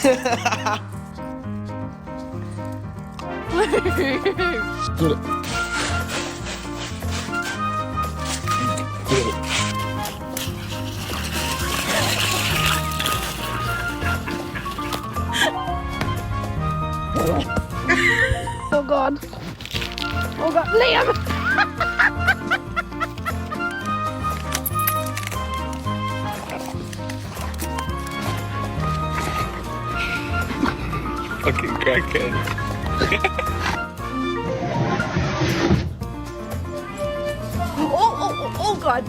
Get it. Get it. Oh God. Oh God, Liam! Fucking crackhead. Oh God.